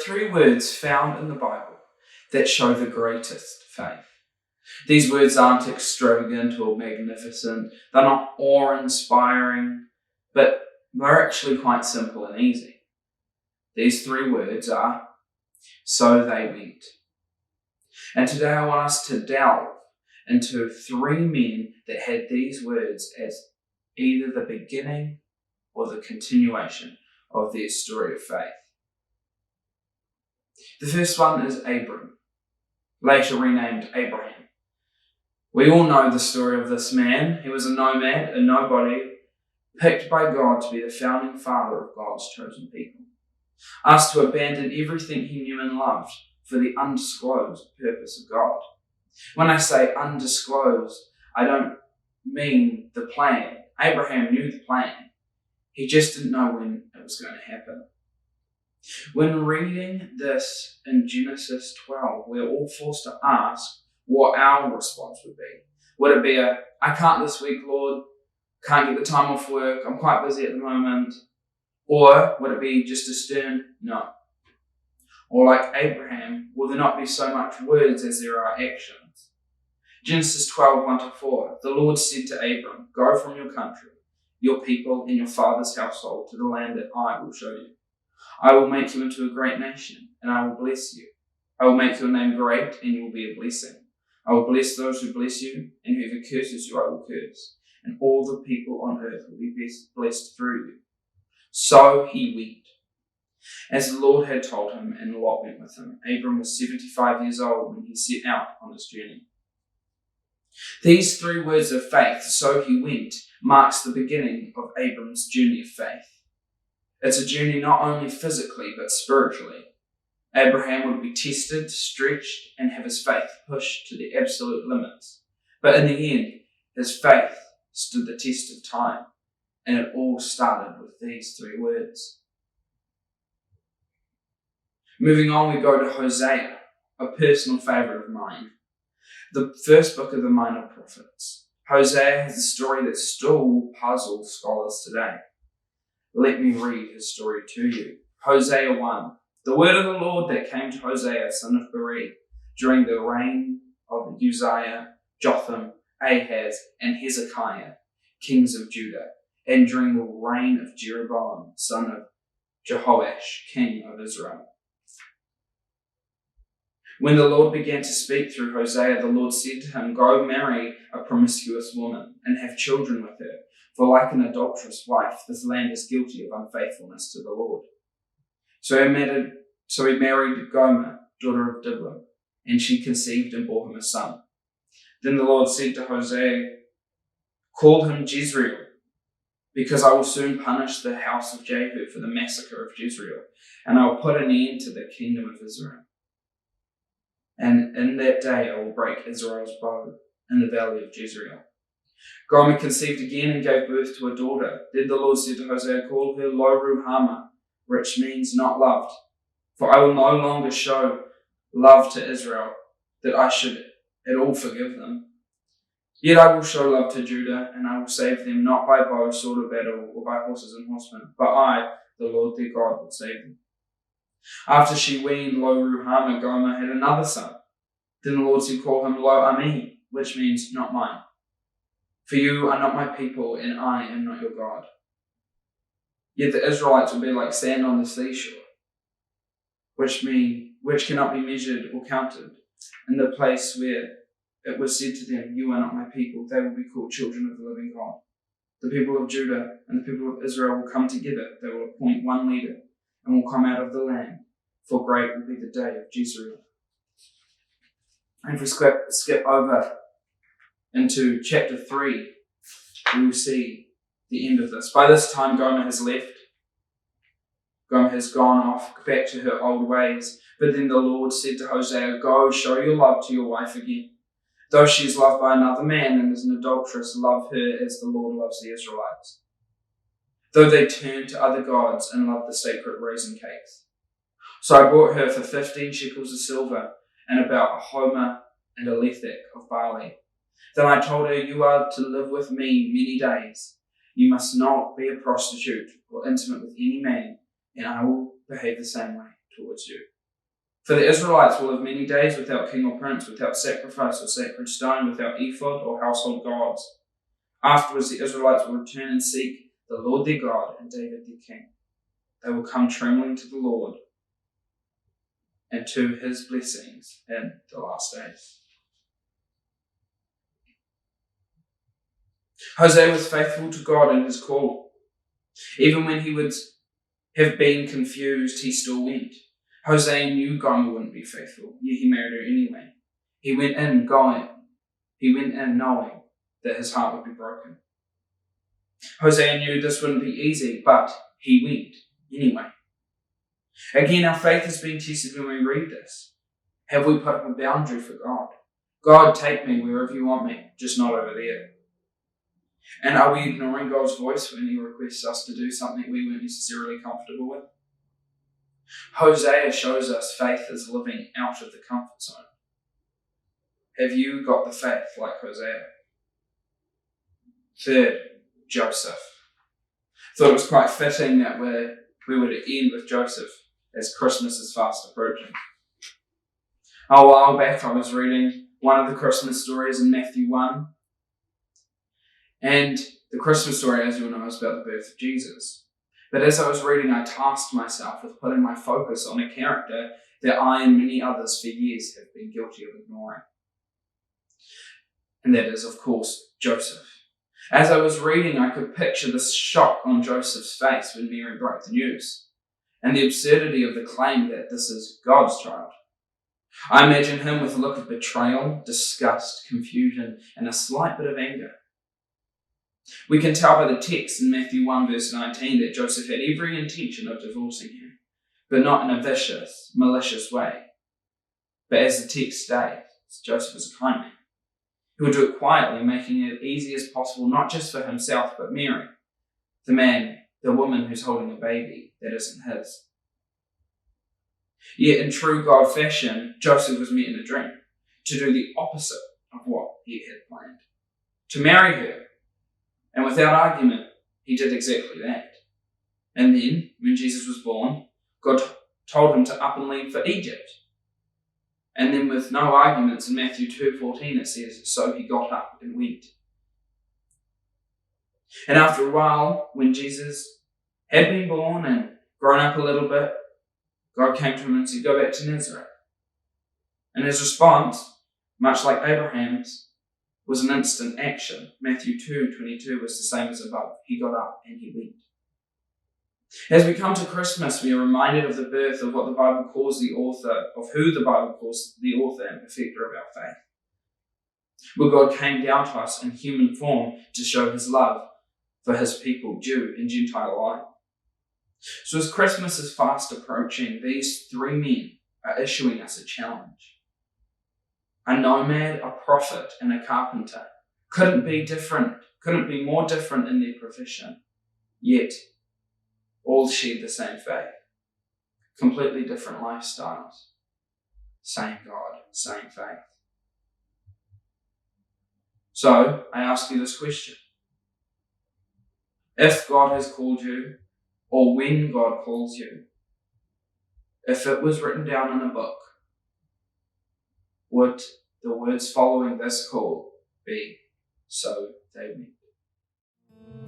three words found in the Bible that show the greatest faith. These words aren't extravagant or magnificent. They're not awe-inspiring, but they're actually quite simple and easy. These three words are, so they went. And today I want us to delve into three men that had these words as either the beginning or the continuation of their story of faith. The first one is Abram, later renamed Abraham. We all know the story of this man. He was a nomad, a nobody, picked by God to be the founding father of God's chosen people, asked to abandon everything he knew and loved for the undisclosed purpose of God. When I say undisclosed, I don't mean the plan. Abraham knew the plan. He just didn't know when it was going to happen. When reading this in Genesis 12, we're all forced to ask what our response would be. Would it be I can't this week, Lord, can't get the time off work, I'm quite busy at the moment? Or would it be just a stern no? Or like Abraham, will there not be so much words as there are actions? Genesis 12, 1-4, the Lord said to Abram, go from your country, your people, and your father's household to the land that I will show you. I will make you into a great nation, and I will bless you. I will make your name great, and you will be a blessing. I will bless those who bless you, and whoever curses you I will curse, and all the people on earth will be blessed through you. So he went, as the Lord had told him, and Lot went with him. Abram was 75 years old when he set out on his journey. These three words of faith, so he went, marks the beginning of Abram's journey of faith. It's a journey not only physically, but spiritually. Abraham would be tested, stretched, and have his faith pushed to the absolute limits. But in the end, his faith stood the test of time, and it all started with these three words. Moving on, we go to Hosea, a personal favourite of mine. The first book of the Minor Prophets. Hosea has a story that still puzzles scholars today. Let me read his story to you. Hosea 1. The word of the Lord that came to Hosea, son of Beeri, during the reign of Uzziah, Jotham, Ahaz, and Hezekiah, kings of Judah, and during the reign of Jeroboam, son of Jehoash, king of Israel. When the Lord began to speak through Hosea, the Lord said to him, go marry a promiscuous woman and have children with her, for like an adulterous wife, this land is guilty of unfaithfulness to the Lord. So he married Gomer, daughter of Diblaim, and she conceived and bore him a son. Then the Lord said to Hosea, call him Jezreel, because I will soon punish the house of Jehu for the massacre of Jezreel, and I will put an end to the kingdom of Israel. And in that day I will break Israel's bow in the valley of Jezreel. Gomer conceived again and gave birth to a daughter. Then the Lord said to Hosea, call her Lo-Ruhamah, which means not loved. For I will no longer show love to Israel, that I should at all forgive them. Yet I will show love to Judah, and I will save them not by bow, sword, or battle, or by horses and horsemen, but I, the Lord their God, will save them. After she weaned Lo-Ruhamah, Gomer had another son. Then the Lord said, call him Lo-Ammi, which means not mine. For you are not my people, and I am not your God. Yet the Israelites will be like sand on the seashore, which cannot be measured or counted. In the place where it was said to them, you are not my people, they will be called children of the living God. The people of Judah and the people of Israel will come together. They will appoint one leader and will come out of the land, for great will be the day of Jezreel. And if we skip over into chapter 3, we will see the end of this. By this time, Gomer has left. Gomer has gone off back to her old ways. But then the Lord said to Hosea, go, show your love to your wife again. Though she is loved by another man and is an adulteress, love her as the Lord loves the Israelites. Though they turn to other gods and love the sacred raisin cakes. So I bought her for 15 shekels of silver and about a homer and a lethek of barley. Then I told her, you are to live with me many days. You must not be a prostitute or intimate with any man, and I will behave the same way towards you. For the Israelites will have many days without king or prince, without sacrifice or sacred stone, without ephod or household gods. Afterwards the Israelites will return and seek the Lord their God and David their king. They will come trembling to the Lord and to his blessings in the last days. Hosea was faithful to God in his call. Even when he would have been confused, he still went. Hosea knew Gomer wouldn't be faithful, yet he married her anyway. He went in knowing that his heart would be broken. Hosea knew this wouldn't be easy, but he went anyway. Again, our faith is being tested when we read this. Have we put up a boundary for God? God, take me wherever you want me, just not over there. And are we ignoring God's voice when he requests us to do something we weren't necessarily comfortable with? Hosea shows us faith is living out of the comfort zone. Have you got the faith like Hosea? Third, Joseph. Thought it was quite fitting that we would end with Joseph as Christmas is fast approaching. A while back I was reading one of the Christmas stories in Matthew 1. And the Christmas story, as you all know, is about the birth of Jesus. But as I was reading, I tasked myself with putting my focus on a character that I and many others for years have been guilty of ignoring. And that is, of course, Joseph. As I was reading, I could picture the shock on Joseph's face when Mary broke the news, and the absurdity of the claim that this is God's child. I imagine him with a look of betrayal, disgust, confusion, and a slight bit of anger. We can tell by the text in Matthew 1 verse 19 that Joseph had every intention of divorcing her, but not in a vicious, malicious way. But as the text states, Joseph is a kind man. He would do it quietly, making it easy as possible, not just for himself, but Mary, the woman who's holding a baby that isn't his. Yet in true God fashion, Joseph was met in a dream to do the opposite of what he had planned, to marry her. And without argument, he did exactly that. And then, when Jesus was born, God told him to up and leave for Egypt. And then with no arguments, in Matthew 2:14 it says, so he got up and went. And after a while, when Jesus had been born and grown up a little bit, God came to him and said, go back to Nazareth. And his response, much like Abraham's, was an instant action. Matthew 2:22 was the same as above. He got up and he went. As we come to Christmas, we are reminded of the birth of what the Bible calls the author, of who the Bible calls the author and perfecter of our faith. Where God came down to us in human form to show his love for his people, Jew and Gentile alike. So as Christmas is fast approaching, these three men are issuing us a challenge. A nomad, a prophet, and a carpenter couldn't be more different in their profession, yet all shared the same faith. Completely different lifestyles. Same God, same faith. So, I ask you this question. If God has called you, or when God calls you, if it was written down in a book, would the words following this call be, so they went?